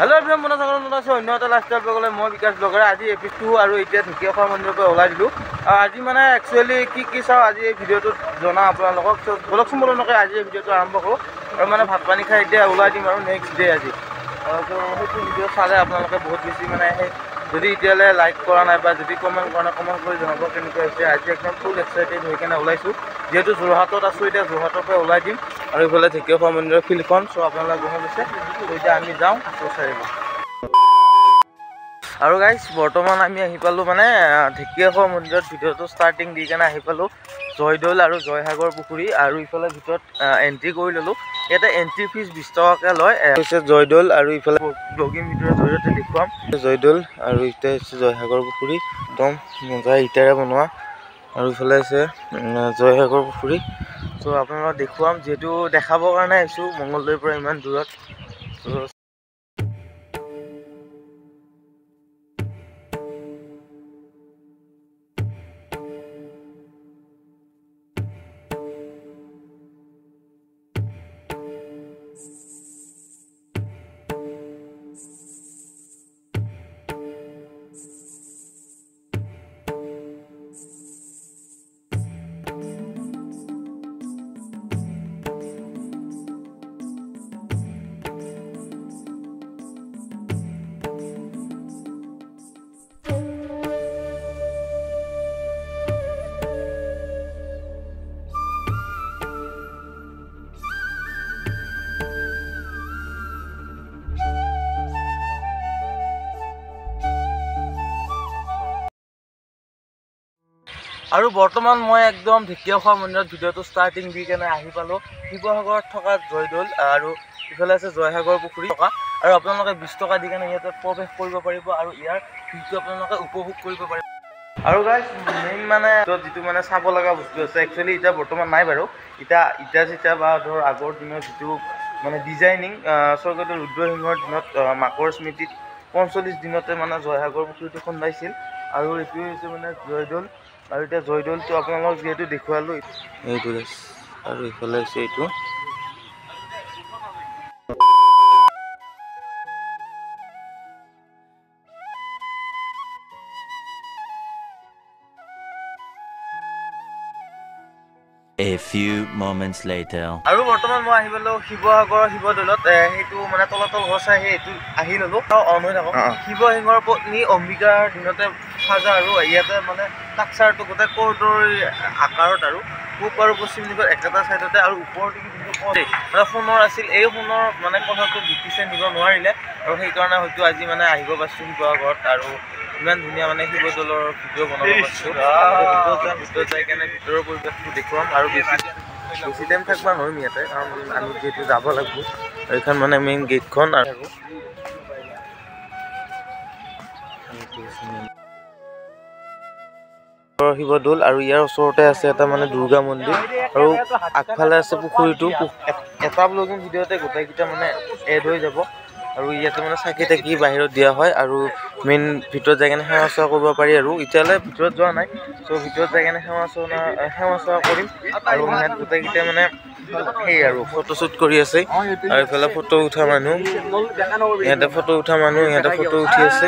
Hello everyone मन आছো অন্য এটা লাইফষ্টাইল ব্লগলৈ মই বিকাশ ব্লগাৰে আজি এপিসোড 2 আৰু এতিয়া ঢেকিয়াখোৱা মন্দিৰৰ পৰা ওলাই দিলো আজি মানে একচুয়ালি কি চাও আজি এই ভিডিওটো জনা আপোনালোকক বলকচোন বলনকে আজি এই ভিডিওটো আৰম্ভ কৰো আৰু মানে ভাত পানী খাই এতিয়া ওলাই দিম আৰু নেক্সট ডে আজি সেইটো ভিডিও চালে আপোনালোকে বহুত বেছি মানে যদি এতিয়ালে লাইক কৰা নাই বা যদি কমেন্ট কৰা নাই কমেন্ট কৰি জনাব কেনেকৈ হৈছে আজি একদম ফুল এক্সাইটেড হৈ কেনে ওলাইছো যেহেতু যোৰহাটত আছো এতিয়া যোৰহাটৰ পৰা ওলাই দিম আৰু ইফালে ঢেকিয়াখোৱা মন্দিৰৰ ফিল্ডখন সো আপোনালোকে গম পাইছে এতিয়া আমি যাওঁ চাৰিব আৰু গাইস বৰ্তমান আমি আহি পালো মানে ঢেকিয়াখোৱা মন্দিৰত ভিডিওটো ষ্টাৰ্টিং দি কেনে আহি পালো জয়দৌল আৰু জয়সাগৰ পুখুৰী আৰু ইফালে ভিতৰত এন্ট্ৰি কৰি ললো এটা এন্ট্ৰি ফিজ 20 টকাকৈ লয় হৈছে জয়দৌল আৰু ইফালে ব্লগিং ভিডিওৰ জৰিয়তে দেখুৱাম জয়দৌল আৰু ইটা হৈছে জয়সাগৰ পুখুৰী একদম মজা ইটাৰে বনোৱা আৰু ইফালে আছে জয়সাগৰ পুখুৰী সো আপোনালোকক দেখুৱাম যেহেতু দেখাবৰ কাৰণে আহিছো মঙ্গলদৈৰ পৰা ইমান দূৰত আৰু বৰ্তমান মই একদম ঢেকিয়াখোৱা মন্দিৰত ভিডিওটো ষ্টাৰ্টিং দি কেনে আহি পালো শিৱসাগৰত থকা জয়দৌল আৰু ইফালে আছে জয়সাগৰ পুখুৰী থকা আৰু আপোনালোকে 20 টকা দি কেনে ইয়াতে প্ৰৱেশ কৰিব পাৰিব আৰু ইয়াৰ ভিউটো আপোনালোকে উপভোগ কৰিব পাৰিব আৰু গাইস মেইন মানে যেটো মানে চাব লগা বস্তু আছে একচুয়ালি এটা বৰ্তমান নাই বাৰু ইটা বা ধৰ আগৰ দিনৰ যেটো মানে ডিজাইনিং স্বৰ্গদেউ ৰুদ্ৰসিংহৰ দিনত মাকৰ স্মৃতিত 45 দিনতে মানে জয়সাগৰ পুখুৰীটো খন্দাইছিল আৰু এইটো হৈছে মানে জয়দৌল আৰু এটা জয়দৌলটো আপোনালোকক যেহেতু দেখুৱালো এইটো আৰু ইফালে আছে এইটো A few moments later আৰু বৰ্তমান মই আহি পালো শিৱসাগৰৰ শিৱদৌলত হেতু মানে তলতল গছাই হেতু আহি ললো অন হৈ থাকক শিৱসিংহৰ পত্নী অম্বিকাৰ দিনতে সাজা আৰু ইয়াতে মানে টাকচাৰটো গোটে কোৰ্ডৰ আকাৰত আৰু পূব আৰু পশ্চিম দিশত একেটা সাইডতে আৰু ওপৰৰ দিকে কিন্তু মানে সোণৰ আছিল এই সোণৰ মানে কথাটো ব্ৰিটিছে নিব নোৱাৰিলে আৰু সেই কাৰণে হয়তো আজি মানে আহিব পাইছো শিৱসাগৰত আৰু ইমান ধুনীয়া মানে শিৱদৌলৰ ভিডিও বনাব পাইছো ভিতৰত যাই কেনে ভিতৰৰ পৰিৱেশটো দেখুৱাম আৰু বেছি টাইম থাকবা নোৱাৰিম ইয়াতে কাৰণ আমি যেহেতু যাব লাগিব এইখন মানে মেইন গেটখন আৰু শিৱদৌল আৰু ইয়াৰ ওচৰতে আছে এটা মানে দুৰ্গা মন্দিৰ আৰু আগফালে আছে পুখুৰীটো এটা ব্লগিং ভিডিওতে গোটেইকেইটা মানে এড হৈ যাব আৰু ইয়াতে মানে চাকি তাকি বাহিৰত দিয়া হয় আৰু মেইন ভিতৰত যাই কেনে সেৱা চোৱা কৰিব পাৰি আৰু এতিয়ালৈ ভিতৰত যোৱা নাই সো ভিতৰত যাই কেনে সেৱা চোৱা কৰিম আৰু ইয়াত গোটেইকেইটা মানে সেই আৰু ফটোশ্বুট কৰি আছে আৰু এইফালে ফটো উঠা মানুহ ইয়াতে ফটো উঠি আছে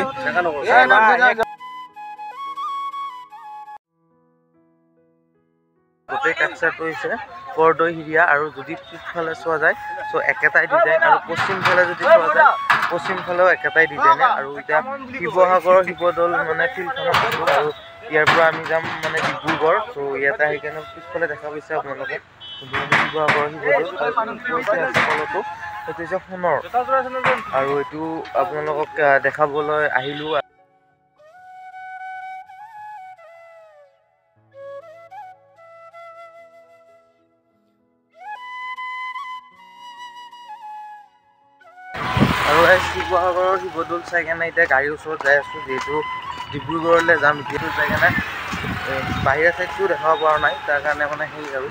গোটেই কাপচাৰটো হৈছে কৰদৈ হিৰিয়া আৰু যদি পিছফালে চোৱা যায় সো একেটাই ডিজাইন আৰু পশ্চিম ফালে যদি চোৱা যায় পশ্চিম ফালেও একেটাই ডিজাইন আৰু এতিয়া শিৱসাগৰৰ শিৱদৌল মানে ফিল্ডখনত আছো আৰু ইয়াৰ পৰা আমি যাম মানে ডিব্ৰুগড় সো ইয়াতে আহি কেনে পিছফালে দেখা পাইছে আপোনালোকে শিৱসাগৰৰ শিৱদৌল তলতো সেইটো হৈছে সোণৰ আৰু এইটো আপোনালোকক দেখাবলৈ আহিলো আৰু শিৱসাগৰৰ শিৱদৌল চাই কেনে এতিয়া গাড়ীৰ ওচৰত যাই আছো যেহেতু ডিব্ৰুগড়লৈ যাম এতিয়াতো যাই কেনে বাহিৰা চাইডটো দেখাব পৰা নাই তাৰ কাৰণে মানে সেই আৰু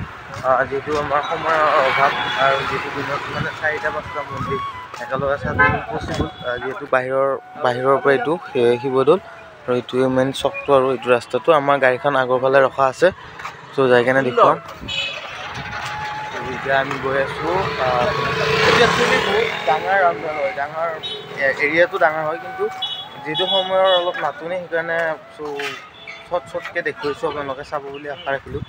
যেহেতু আমাৰ সময়ৰ অভাৱ আৰু যেহেতু দিনত মানে 4-5টা মন্দিৰ একেলগে চাব পচিবল যেহেতু বাহিৰৰ পৰা এইটো শিৱদৌল আৰু এইটোৱে মেইন চকটো আৰু এইটো ৰাস্তাটো আমাৰ গাড়ীখন আগৰ ফালে ৰখা আছে সো যাই কেনে দেখুৱাম এতিয়া আমি গৈ আছোঁ এইটো একচুৱেলি বহুত ডাঙৰ ৰাউণ্ডেল হয়, ডাঙৰ এৰিয়াটো ডাঙৰ হয়, কিন্তু যিটো সময়ৰ অলপ নাটনি সেইকাৰণে চ' শ্বৰ্টকৈ দেখুৱাইছোঁ, আপোনালোকে চাব বুলি আশা ৰাখিলোঁ।